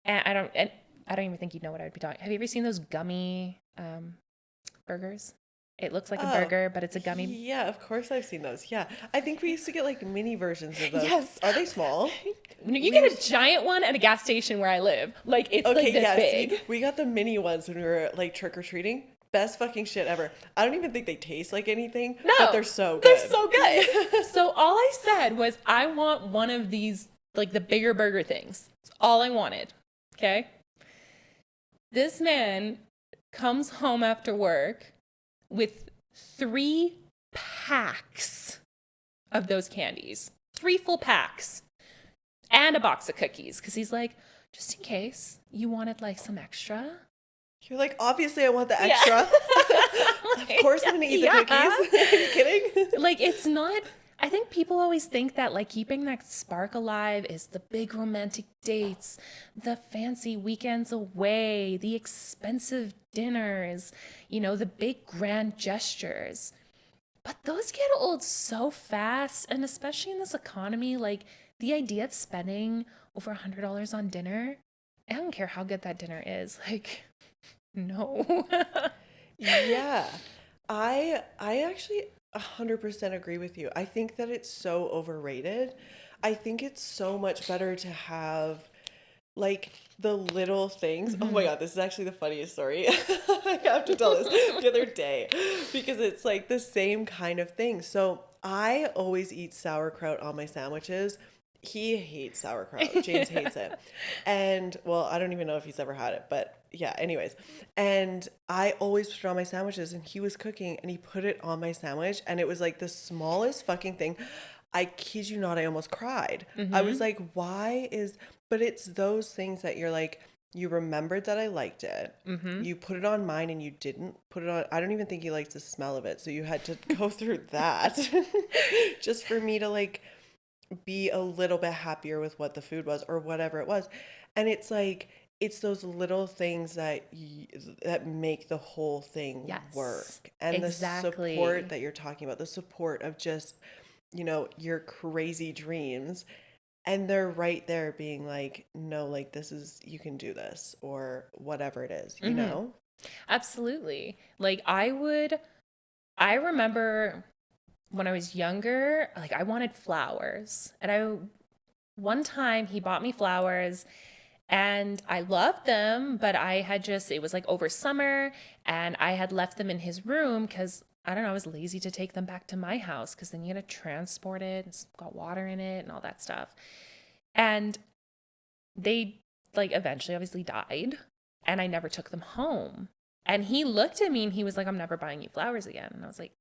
And I don't even think you'd know what I'd be talking. Have you ever seen those gummy burgers? It looks like a Oh, burger, but it's a gummy. yeah, of course I've seen those. Yeah. I think we used to get like mini versions of those. Yes. Are they small? You We get a used giant one at a a gas station where I live. Like it's Okay, like this yeah, big. see, we got the mini ones when we were like trick or treating. Best fucking shit ever. I don't even think they taste like anything, No, but they're so they're good. so good. So all I said was, I want one of these, like the bigger burger things. That's all I wanted. Okay. This man comes home after work with 3 packs of those candies, 3 full packs, and a box of cookies. Cause he's like, just in case you wanted like some extra. You're like, obviously I want the Yeah. extra. Of course I'm gonna eat the cookies. Are you kidding? Like, it's not, I think people always think that like keeping that spark alive is the big romantic dates, the fancy weekends away, the expensive dinners, the big grand gestures. But those get old so fast. And especially in this economy, like the idea of spending over $100 on dinner, I don't care how good that dinner is. Like, no. Yeah. I actually 100% agree with you. I think that it's so overrated. I think it's so much better to have like the little things. Oh my God, this is actually the funniest story. I have to tell this the other day because it's like the same kind of thing. So I always eat sauerkraut on my sandwiches. He hates sauerkraut. James hates it. And well, I don't even know if he's ever had it, but yeah, anyways. And I always put it on my sandwiches and he was cooking and he put it on my sandwich and it was like the smallest fucking thing. I kid you not, I almost cried. I was like, why is, but it's those things that you're like, you remembered that I liked it. You put it on mine and you didn't put it on. I don't even think he likes the smell of it. So you had to go through that just for me to like be a little bit happier with what the food was or whatever it was. And it's like, it's those little things that that make the whole thing Yes, work. And exactly. the support that you're talking about, the support of just, your crazy dreams. And they're right there being like, no, like this is, you can do this or whatever it is, you know? Absolutely. Like I remember when I was younger, like I wanted flowers. And one time he bought me flowers and I loved them, but it was like over summer and I had left them in his room because I don't know, I was lazy to take them back to my house because then you had to transport it. It's got water in it and all that stuff. And they like eventually obviously died and I never took them home. And he looked at me and he was like, I'm never buying you flowers again. And I was like,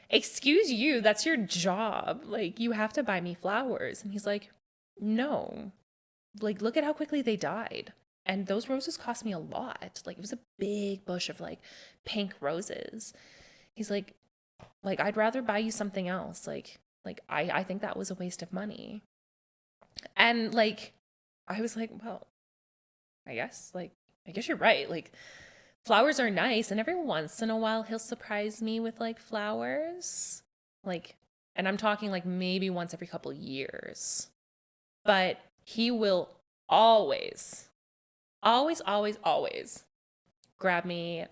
excuse you, that's your job. Like, you have to buy me flowers. And he's like, no, like, look at how quickly they died. And those roses cost me a lot. Like, it was a big bush of like pink roses. He's like, I'd rather buy you something else. I think that was a waste of money. And like, I was like, well, I guess you're right. Like, flowers are nice. And every once in a while, he'll surprise me with like flowers. Like, and I'm talking like maybe once every couple years. But he will always, always, always, always grab me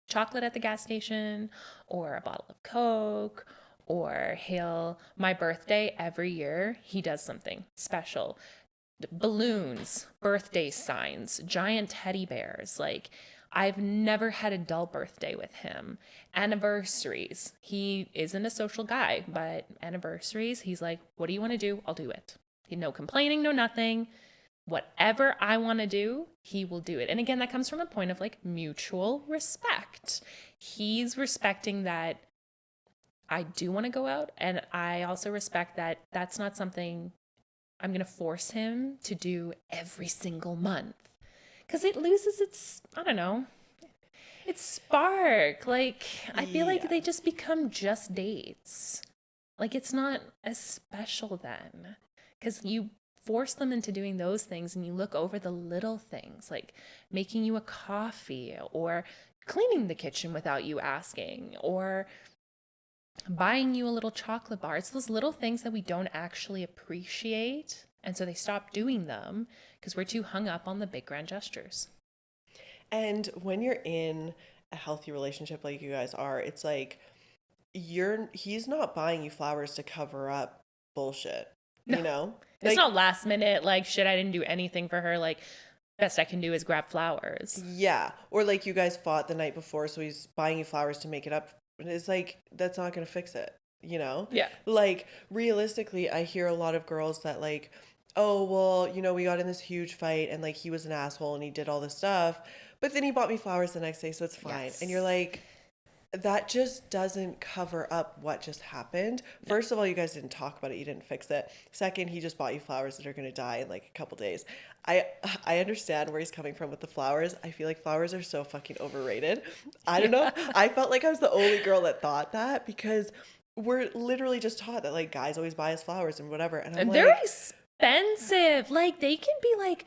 chocolate at the gas station or a bottle of Coke, or my birthday every year, he does something special. Balloons, birthday signs, giant teddy bears. Like, I've never had a dull birthday with him. Anniversaries. He isn't a social guy, but anniversaries, he's like, what do you want to do? I'll do it. No complaining, no nothing. Whatever I want to do, he will do it. And again, that comes from a point of like mutual respect. He's respecting that I do want to go out. And I also respect that that's not something I'm going to force him to do every single month. Because it loses its, I don't know, its spark. Like, I feel like they just become just dates. Like, it's not as special then. Because you force them into doing those things and you look over the little things, like making you a coffee or cleaning the kitchen without you asking, or buying you a little chocolate bar. It's those little things that we don't actually appreciate. And so they stop doing them because we're too hung up on the big grand gestures. And when you're in a healthy relationship like you guys are, it's like he's not buying you flowers to cover up bullshit, No. you know? It's not last minute, like, shit, I didn't do anything for her. Like, best I can do is grab flowers. Yeah. Or like you guys fought the night before, so he's buying you flowers to make it up. It's like, that's not going to fix it, you know? Yeah. Like, realistically, I hear a lot of girls that like, oh, well, you know, we got in this huge fight and like he was an asshole and he did all this stuff, but then he bought me flowers the next day, so it's fine. Yes. And you're like, that just doesn't cover up what just happened. First of all, you guys didn't talk about it. You didn't fix it. Second, he just bought you flowers that are going to die in like a couple days. I understand where he's coming from with the flowers. I feel like flowers are so fucking overrated. I don't know. I felt like I was the only girl that thought that because we're literally just taught that like guys always buy us flowers and whatever. And I'm they're like, expensive. Like, they can be like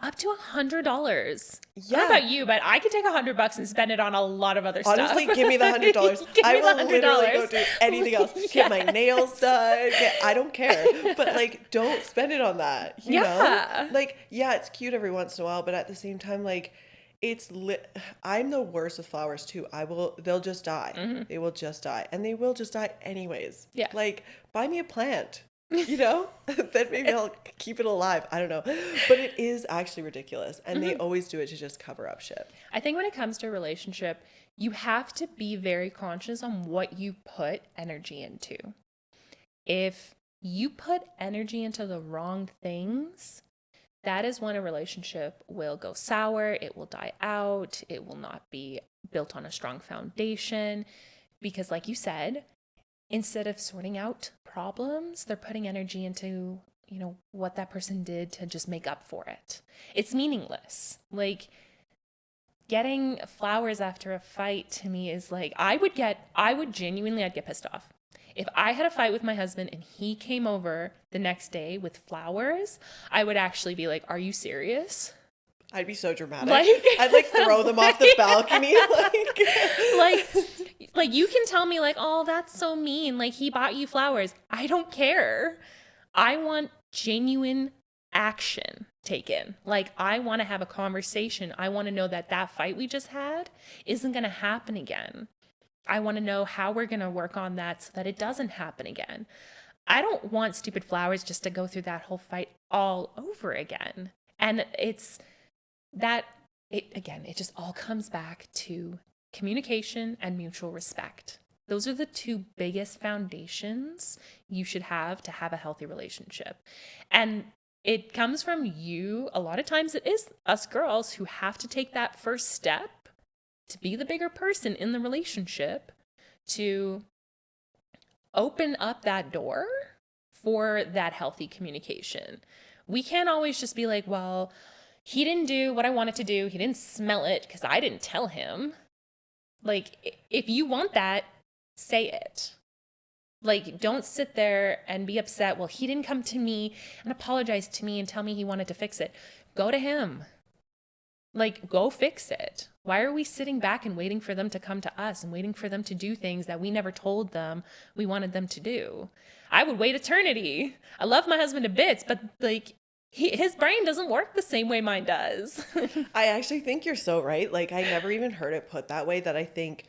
up to $100. yeah. I don't know about you, but I could take $100 and spend it on a lot of other stuff. Honestly, give me the $100. Give I me the will $100. literally go do anything else. Get my nails done. I don't care. But like, don't spend it on that. You know? Like, yeah, it's cute every once in a while, but at the same time, like, I'm the worst with flowers too. They'll just die. Mm-hmm. They will just die. And they will just die anyways. Yeah. Like, buy me a plant. You know, then maybe I'll keep it alive. I don't know. But it is actually ridiculous. And they always do it to just cover up shit. I think when it comes to a relationship, you have to be very conscious on what you put energy into. If you put energy into the wrong things, that is when a relationship will go sour. It will die out. It will not be built on a strong foundation. Because like you said, instead of sorting out problems, they're putting energy into, you know, what that person did to just make up for it. It's meaningless. Like, getting flowers after a fight to me is like, I'd get pissed off. If I had a fight with my husband and he came over the next day with flowers, I would actually be like, are you serious? I'd be so dramatic. Like, I'd like throw them off the balcony. Like you can tell me like, oh, that's so mean. Like, he bought you flowers. I don't care. I want genuine action taken. Like, I want to have a conversation. I want to know that fight we just had isn't going to happen again. I want to know how we're going to work on that so that it doesn't happen again. I don't want stupid flowers just to go through that whole fight all over again. And it just all comes back to communication and mutual respect. Those are the two biggest foundations you should have to have a healthy relationship. And it comes from you. A lot of times it is us girls who have to take that first step to be the bigger person in the relationship, to open up that door for that healthy communication. We can't always just be like, well, he didn't do what I wanted to do. He didn't smell it because I didn't tell him. Like, if you want that, say it. Like, don't sit there and be upset. Well, he didn't come to me and apologize to me and tell me he wanted to fix it. Go to him. Like, go fix it. Why are we sitting back and waiting for them to come to us and waiting for them to do things that we never told them we wanted them to do? I would wait eternity. I love my husband to bits, but like, his brain doesn't work the same way mine does. I actually think you're so right. Like, I never even heard it put that way, that I think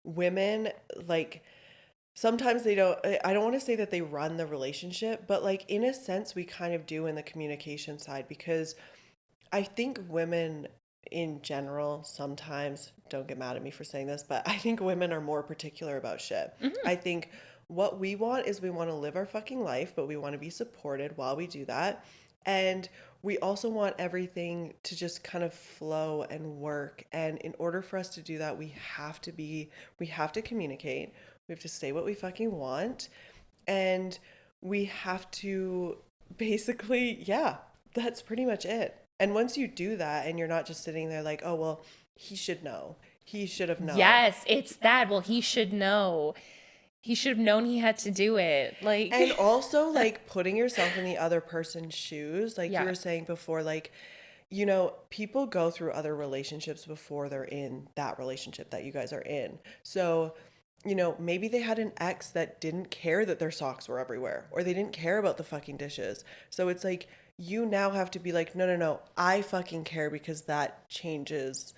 women, like, sometimes I don't want to say that they run the relationship, but like, in a sense, we kind of do in the communication side, because I think women in general, sometimes, don't get mad at me for saying this, but I think women are more particular about shit. Mm-hmm. I think what we want is we want to live our fucking life, but we want to be supported while we do that. And we also want everything to just kind of flow and work. And in order for us to do that, we have to communicate. We have to say what we fucking want. And we have to basically, yeah, that's pretty much it. And once you do that and you're not just sitting there like, oh, well, he should know. He should have known. Yes, it's that. Well, he should know. He should have known he had to do it. Like, and also like putting yourself in the other person's shoes. Like, yeah. You were saying before, like, you know, people go through other relationships before they're in that relationship that you guys are in. So, you know, maybe they had an ex that didn't care that their socks were everywhere, or they didn't care about the fucking dishes. So it's like, you now have to be like, no, no, no, I fucking care because that changes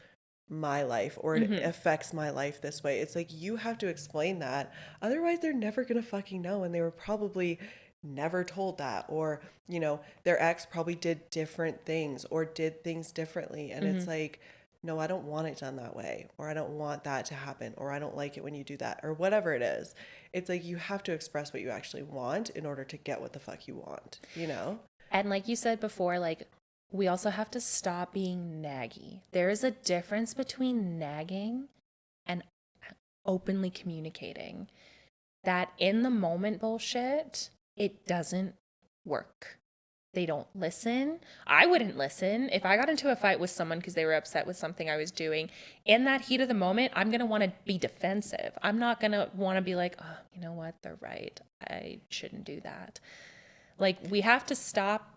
my life, or it affects my life this way. It's like, you have to explain that. Otherwise, they're never going to fucking know. And they were probably never told that. Or, you know, their ex probably did different things or did things differently. And it's like, no, I don't want it done that way. Or I don't want that to happen. Or I don't like it when you do that. Or whatever it is. It's like, you have to express what you actually want in order to get what the fuck you want, you know? And like you said before, like, we also have to stop being naggy. There is a difference between nagging and openly communicating. That in the moment bullshit, it doesn't work. They don't listen. I wouldn't listen. If I got into a fight with someone because they were upset with something I was doing, in that heat of the moment, I'm going to want to be defensive. I'm not going to want to be like, oh, you know what? They're right. I shouldn't do that. Like, we have to stop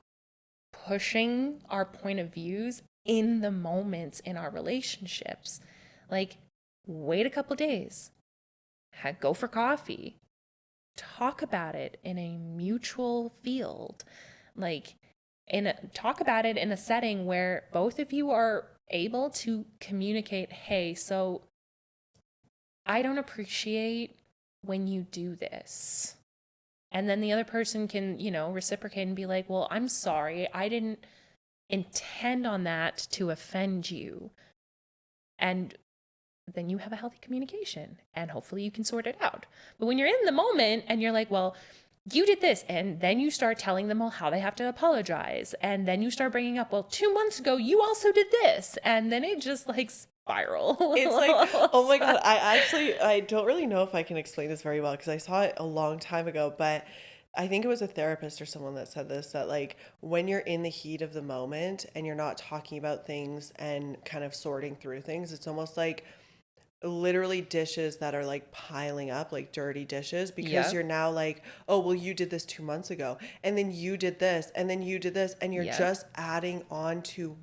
pushing our point of views in the moments in our relationships. Like, wait a couple days, go for coffee, talk about it in a mutual field. Like, talk about it in a setting where both of you are able to communicate, hey, so I don't appreciate when you do this. And then the other person can, you know, reciprocate and be like, well, I'm sorry. I didn't intend on that to offend you. And then you have a healthy communication and hopefully you can sort it out. But when you're in the moment and you're like, well, you did this, and then you start telling them all how they have to apologize. And then you start bringing up, well, 2 months ago, you also did this. And then it just like spiral. It's like, oh my God, I don't really know if I can explain this very well because I saw it a long time ago, but I think it was a therapist or someone that said this, that like when you're in the heat of the moment and you're not talking about things and kind of sorting through things, it's almost like literally dishes that are like piling up, like dirty dishes, because Yep. you're now like, oh, well, you did this 2 months ago, and then you did this, and then you did this, and you're Yep. just adding on to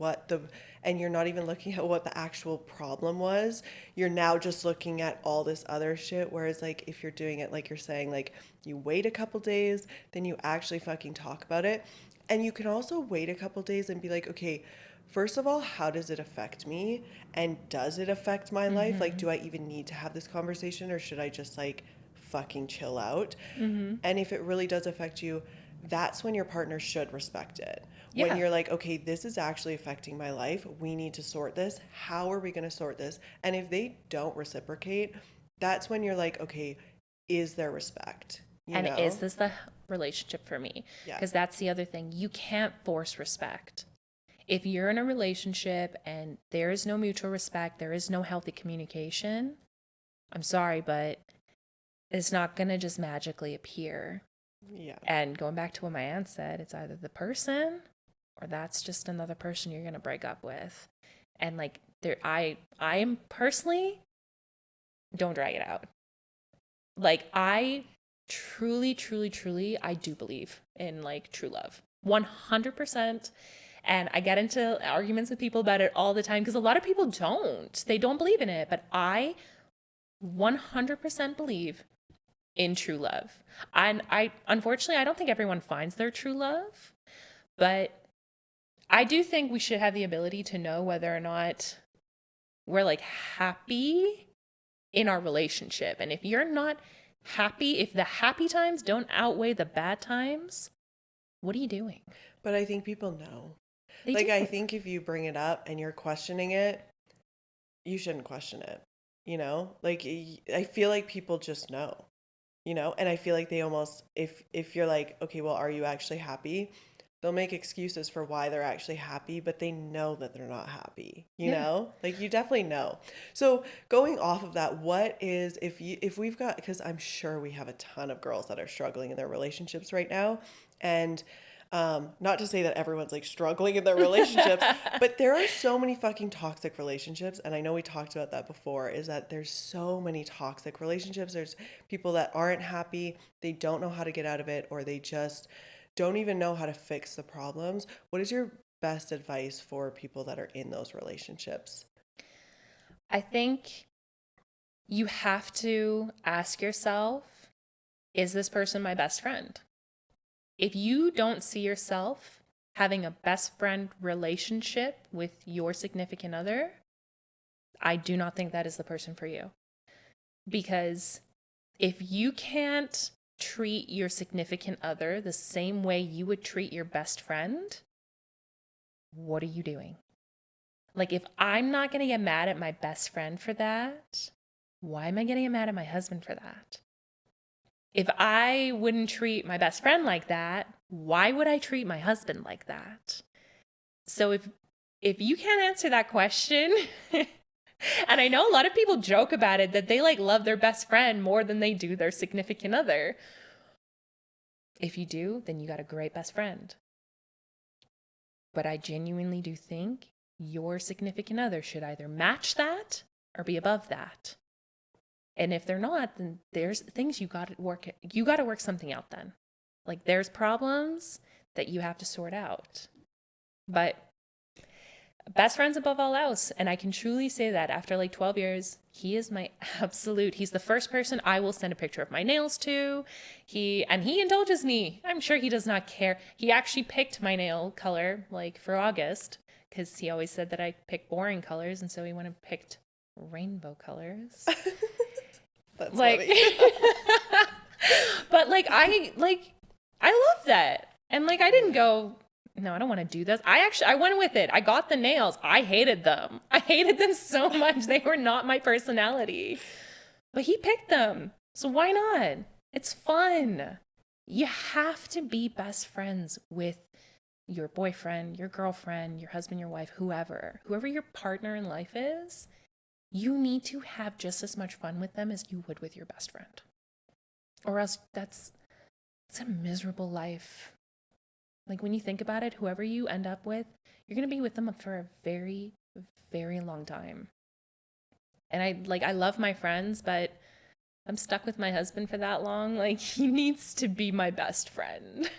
and you're not even looking at what the actual problem was. You're now just looking at all this other shit. Whereas like if you're doing it like you're saying, like you wait a couple days, then you actually fucking talk about it. And you can also wait a couple days and be like, okay, first of all, how does it affect me? And does it affect my life? Like, do I even need to have this conversation, or should I just like fucking chill out? And if it really does affect you, that's when your partner should respect it. Yeah. When you're like, okay, this is actually affecting my life. We need to sort this. How are we going to sort this? And if they don't reciprocate, that's when you're like, okay, is there respect? You And know? is this the relationship for me? Yeah. Because that's the other thing. You can't force respect. If you're in a relationship and there is no mutual respect, there is no healthy communication, I'm sorry, but it's not going to just magically appear. Yeah. And going back to what my aunt said, it's either the person or that's just another person you're going to break up with. And like I am personally, don't drag it out. Like, I truly, I do believe in like true love. 100%. And I get into arguments with people about it all the time because a lot of people don't. They don't believe in it. But I 100% believe in true love. And unfortunately, I don't think everyone finds their true love. But I do think we should have the ability to know whether or not we're like happy in our relationship. And if you're not happy, if the happy times don't outweigh the bad times, what are you doing? But I think people know. They Like, do. I think if you bring it up and you're questioning it, you shouldn't question it, you know? Like, I feel like people just know, you know? And I feel like they almost, if you're like, okay, well, are you actually happy? They'll make excuses for why they're actually happy, but they know that they're not happy, you Yeah. know? Like, you definitely know. So going off of that, what is, if we've got, because I'm sure we have a ton of girls that are struggling in their relationships right now, and not to say that everyone's like struggling in their relationships, but there are so many fucking toxic relationships. And I know we talked about that before, is that there's so many toxic relationships. There's people that aren't happy, they don't know how to get out of it, or they just don't even know how to fix the problems. What is your best advice for people that are in those relationships? I think you have to ask yourself, is this person my best friend? If you don't see yourself having a best friend relationship with your significant other, I do not think that is the person for you. Because if you can't treat your significant other the same way you would treat your best friend, what are you doing? Like, if I'm not going to get mad at my best friend for that, why am I going to get mad at my husband for that? If I wouldn't treat my best friend like that, why would I treat my husband like that? So if you can't answer that question, and I know a lot of people joke about it, that they like love their best friend more than they do their significant other. If you do, then you got a great best friend. But I genuinely do think your significant other should either match that or be above that. And if they're not, then there's things you got to work something out then. Like, there's problems that you have to sort out. But best friends above all else. And I can truly say that after like 12 years, he is my absolute. He's the first person I will send a picture of my nails to. He indulges me. I'm sure he does not care. He actually picked my nail color like for August, because he always said that I pick boring colors. And so he went and picked rainbow colors. That's like, funny. But I love that. And like, I didn't go, no, I don't want to do this. I went with it. I got the nails. I hated them. I hated them so much. They were not my personality. But he picked them. So why not? It's fun. You have to be best friends with your boyfriend, your girlfriend, your husband, your wife, whoever your partner in life is. You need to have just as much fun with them as you would with your best friend. Or else it's a miserable life. Like, when you think about it, whoever you end up with, you're going to be with them for a very, very long time. And I love my friends, but I'm stuck with my husband for that long. Like, he needs to be my best friend.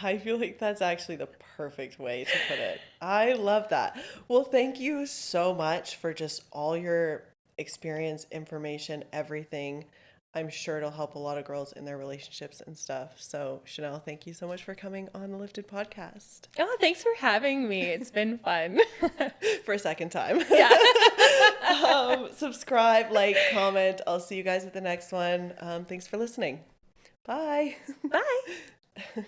I feel like that's actually the perfect way to put it. I love that. Well, thank you so much for just all your experience, information, everything. I'm sure it'll help a lot of girls in their relationships and stuff. So, Chanelle, thank you so much for coming on the Lifted podcast. Oh, thanks for having me. It's been fun. For a second time. Yeah. Subscribe, like, comment. I'll see you guys at the next one. Thanks for listening. Bye. Bye.